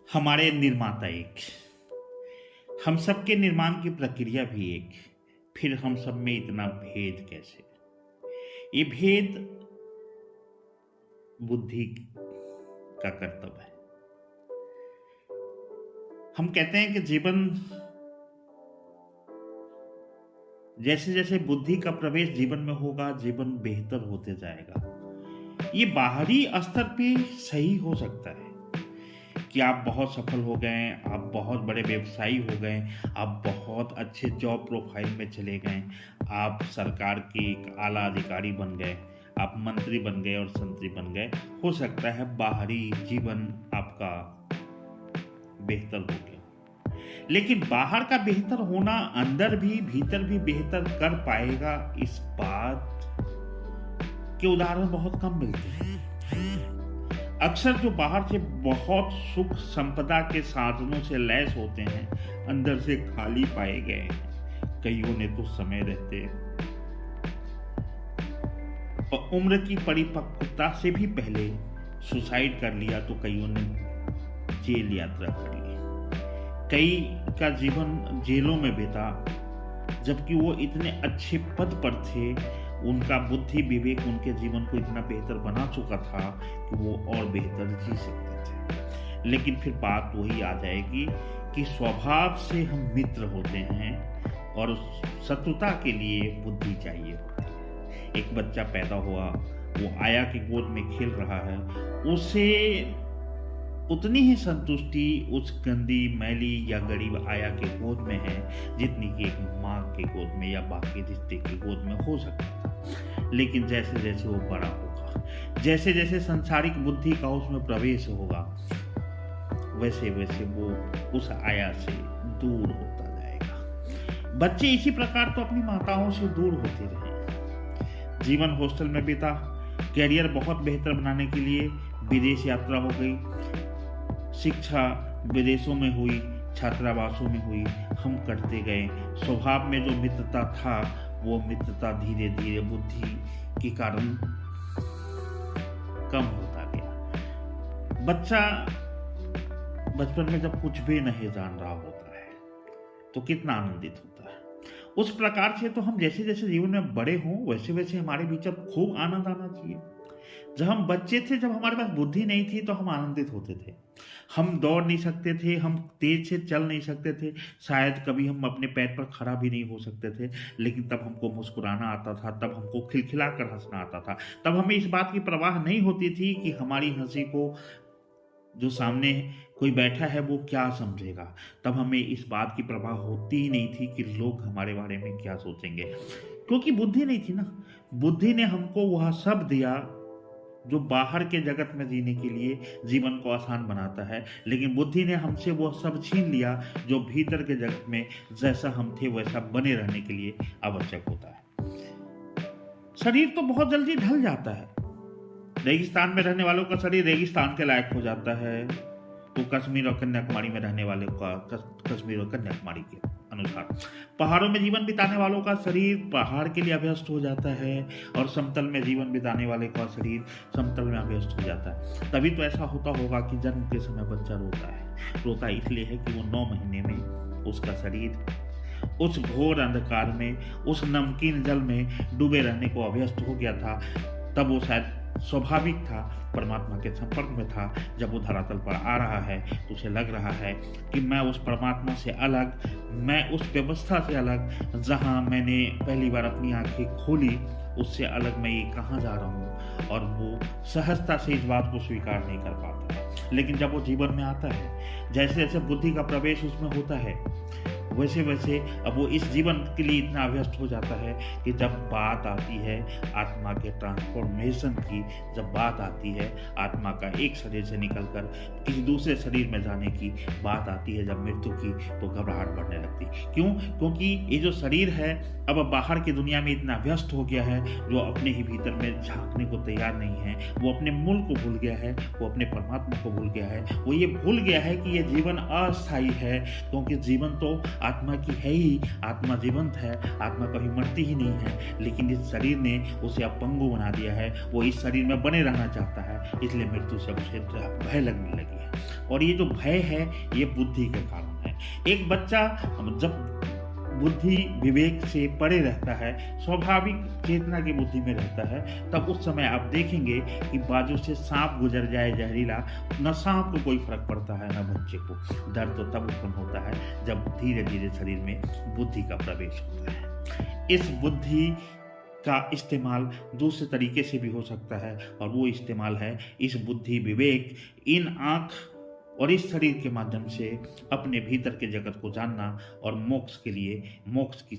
हमारे निर्माता एक, हम सबके निर्माण की प्रक्रिया भी एक, फिर हम सब में इतना भेद कैसे? ये भेद बुद्धि का कर्तव्य है। हम कहते हैं कि जीवन जैसे जैसे बुद्धि का प्रवेश जीवन में होगा, जीवन बेहतर होते जाएगा। ये बाहरी स्तर पे सही हो सकता है कि आप बहुत सफल हो गए, आप बहुत बड़े व्यवसायी हो गए, आप बहुत अच्छे जॉब प्रोफाइल में चले गए, आप सरकार के एक आला अधिकारी बन गए, आप मंत्री बन गए और संतरी बन गए। हो सकता है बाहरी जीवन आपका बेहतर हो गया, लेकिन बाहर का बेहतर होना अंदर भी भीतर भी बेहतर कर पाएगा, इस बात के उदाहरण बहुत कम मिलते हैं। अक्सर जो बाहर से बहुत सुख संपदा के साधनों से लैस होते हैं, अंदर से खाली पाए गए हैं। कईयों ने तो समय रहते और उम्र की परिपक्वता से भी पहले सुसाइड कर लिया, तो कईयों ने जेल यात्रा कर ली। कई का जीवन जेलों में बीता, जबकि वो इतने अच्छे पद पर थे, उनका बुद्धि विवेक उनके जीवन को इतना बेहतर बना चुका था कि वो और बेहतर जी सकते थे। लेकिन फिर बात वही आ जाएगी कि स्वभाव से हम मित्र होते हैं और शत्रुता के लिए बुद्धि चाहिए होती है। एक बच्चा पैदा हुआ, वो आया की गोद में खेल रहा है, उसे उतनी ही संतुष्टि उस गंदी मैली या गरीब आया के गोद में है जितनी कि एक माँ के गोद में या बाकी रिश्ते की गोद में हो सकता था। लेकिन जैसे जैसे वो बड़ा होगा, जैसे जैसे संसारिक बुद्धि का उसमें प्रवेश होगा, वैसे वैसे वो उस आया से दूर होता जाएगा। बच्चे इसी प्रकार तो अपनी माताओं से दूर होते रहे। जीवन हॉस्टल में बीता, कैरियर बहुत बेहतर बनाने के लिए विदेश यात्रा हो गई, शिक्षा विदेशों में हुई, छात्रावासों में हुई, हम करते गए। स्वभाव में जो मित्रता था, वो मित्रता धीरे धीरे बुद्धि के कारण कम होता गया। बच्चा बचपन में जब कुछ भी नहीं जान रहा होता है तो कितना आनंदित होता है। उस प्रकार से तो हम जैसे जैसे जीवन में बड़े हों, वैसे वैसे हमारे भीतर खूब आनंद आना चाहिए। जब हम बच्चे थे, जब हमारे पास बुद्धि नहीं थी, तो हम आनंदित होते थे। हम दौड़ नहीं सकते थे, हम तेज से चल नहीं सकते थे, शायद कभी हम अपने पैर पर खड़ा भी नहीं हो सकते थे, लेकिन तब हमको मुस्कुराना आता था, तब हमको खिलखिला कर हंसना आता था। तब हमें इस बात की परवाह नहीं होती थी कि हमारी हंसी को जो सामने कोई बैठा है वो क्या समझेगा। तब हमें इस बात की परवाह होती ही नहीं थी कि लोग हमारे बारे में क्या सोचेंगे, क्योंकि बुद्धि नहीं थी ना। बुद्धि ने हमको वह सब दिया जो बाहर के जगत में जीने के लिए जीवन को आसान बनाता है, लेकिन बुद्धि ने हमसे वो सब छीन लिया जो भीतर के जगत में जैसा हम थे वैसा बने रहने के लिए आवश्यक होता है। शरीर तो बहुत जल्दी ढल जाता है। रेगिस्तान में रहने वालों का शरीर रेगिस्तान के लायक हो जाता है, तो कश्मीर और कन्याकुमारी में रहने वाले का कश्मीर और कन्याकुमारी के अनुसार। पहाड़ों में जीवन बिताने वालों का शरीर पहाड़ के लिए अभ्यस्त हो जाता है, और समतल में जीवन बिताने वाले का शरीर समतल में अभ्यस्त हो जाता है। तभी तो ऐसा होता होगा कि जन्म के समय बच्चा रोता है। रोता इसलिए है कि वो 9 महीने में उसका शरीर उस घोर अंधकार में, उस नमकीन जल में डूबे रहने को अभ्यस्त हो गया था। तब वो शायद स्वाभाविक था, परमात्मा के संपर्क में था। जब वो धरातल पर आ रहा है तो उसे लग रहा है कि मैं उस परमात्मा से अलग, मैं उस व्यवस्था से अलग जहां मैंने पहली बार अपनी आंखें खोली, उससे अलग मैं ये कहाँ जा रहा हूँ। और वो सहजता से इस बात को स्वीकार नहीं कर पाता है। लेकिन जब वो जीवन में आता है, जैसे जैसे बुद्धि का प्रवेश उसमें होता है, वैसे वैसे अब वो इस जीवन के लिए इतना अभ्यस्त हो जाता है कि जब बात आती है आत्मा के ट्रांसफॉर्मेशन की, जब बात आती है आत्मा का एक शरीर से निकलकर किसी दूसरे शरीर में जाने की बात आती है, जब मृत्यु की, तो घबराहट बढ़ने लगती। क्यों? क्योंकि ये जो शरीर है अब बाहर की दुनिया में इतना व्यस्त हो गया है, जो अपने ही भीतर में झांकने को तैयार नहीं है। वो अपने मूल को भूल गया है, वो अपने परमात्मा को भूल गया है। वो ये भूल गया है कि ये जीवन अस्थायी है, क्योंकि जीवन तो आत्मा की है ही, आत्मा जीवंत है, आत्मा कभी मरती ही नहीं है, लेकिन इस शरीर ने उसे अपंगु बना दिया है। वो इस शरीर में बने रहना चाहता है, इसलिए मृत्यु से उसे भय लगने लगी है। और ये जो भय है, ये बुद्धि के कारण है। एक बच्चा जब बुद्धि विवेक से परे रहता है, स्वाभाविक चेतना की बुद्धि में रहता है, तब उस समय आप देखेंगे कि बाजू से सांप गुजर जाए जहरीला, न सांप को कोई फर्क पड़ता है न बच्चे को। डर तो तब उत्पन्न होता है जब धीरे धीरे शरीर में बुद्धि का प्रवेश होता है। इस बुद्धि का इस्तेमाल दूसरे तरीके से भी हो सकता है, और वो इस्तेमाल है इस बुद्धि विवेक, इन आँख और इस शरीर के माध्यम से अपने भीतर के जगत को जानना और मोक्ष के लिए, मोक्ष की